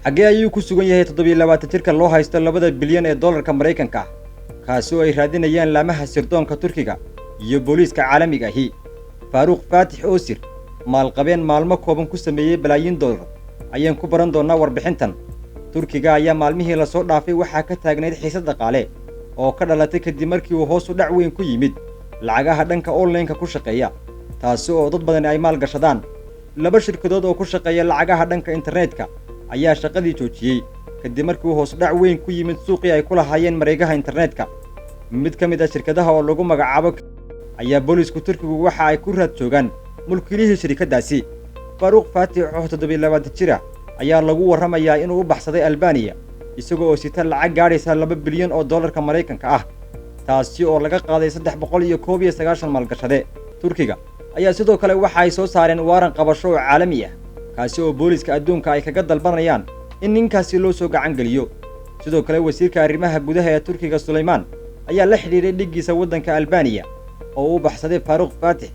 xagee ayuu ku sugan yahay 27 jirka loo haysto 2 bilyan ee dollarka Mareykanka kaasoo ay raadinayaan laamaha sirdoonka Turkiga iyo booliiska caalamiga ahi Faruq Fatih Osir maalqabeen maalmo kooban ku sameeyay balaayin dollar ayaan ku baran doonaa warbixintan Turkiga ayaa maalmihii la soo dhaafay waxa ka taagneyd xiisad dhaqaale oo ka dhalatay kadib markii uu hoos u dhac weyn ku yimid lacagaha dhanka online-ka ku shaqeeya taasoo dad badan ay maal gashadaan laba shirkadood oo ku shaqeeya lacagaha dhanka internetka ayaa shaqadii joojiyay kadib markii uu hoos dhac weyn ku yimid suuqii ay ku lahaayeen mareegaha internetka mid ka mid ah shirkadaha oo lagu magacaabo ayaa booliisku Turkigu waxa ay ku raad joogaan mulkiilihii shirkadaasi Faruq Fatih oo 27 jir ah ayaa lagu waramayaa inuu u baxsaday Albania isagoo oo sita lacag gaaraysa 2 bilyan oo dollarka Mareykanka ah taasi oo laga qaaday 391 maalgashade Turkiga ayaa sidoo kale waxa ay soo saareen waaran qabasho oo caalami ah kaasi oo booliiska adduunka ay kaga dalbanayaan in ninkaasi loo soo gacan geliyo sidoo kale wasiirka arrimaha gudaha ee Turkiga Suleyman ayaa la xiriiray dhigiisa wadanka Albania oo u baxsaday Faruq Fatih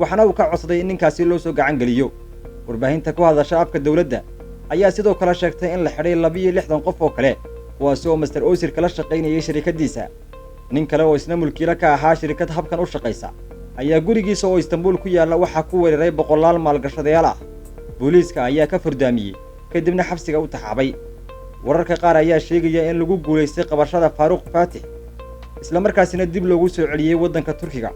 waxana uu ka codsaday in ninkaasi loo soo gacan geliyo warbaahinta ku hadasha afka dawladda ayaa sidoo kale sheegtay in la xiray 62 qof oo kale kuwaas oo Mr. Osir kala shaqeynayay shirkadiisa nin kale oo isna mulkiile ka ahaa shirkad habkan u shaqeysa ayaa gurigiisa oo Istanbul ku yaala waxa ku weeraray boqolaal maalgashadayaal ah booliiska ayaa ka furdaamiyay kadibna xabsiga u taxaabay wararka qaar ayaa sheegaya in lagu guuleystay qabashada Faruq Fatih isla markaasina dib loogu soo celiyay wadanka Turkiga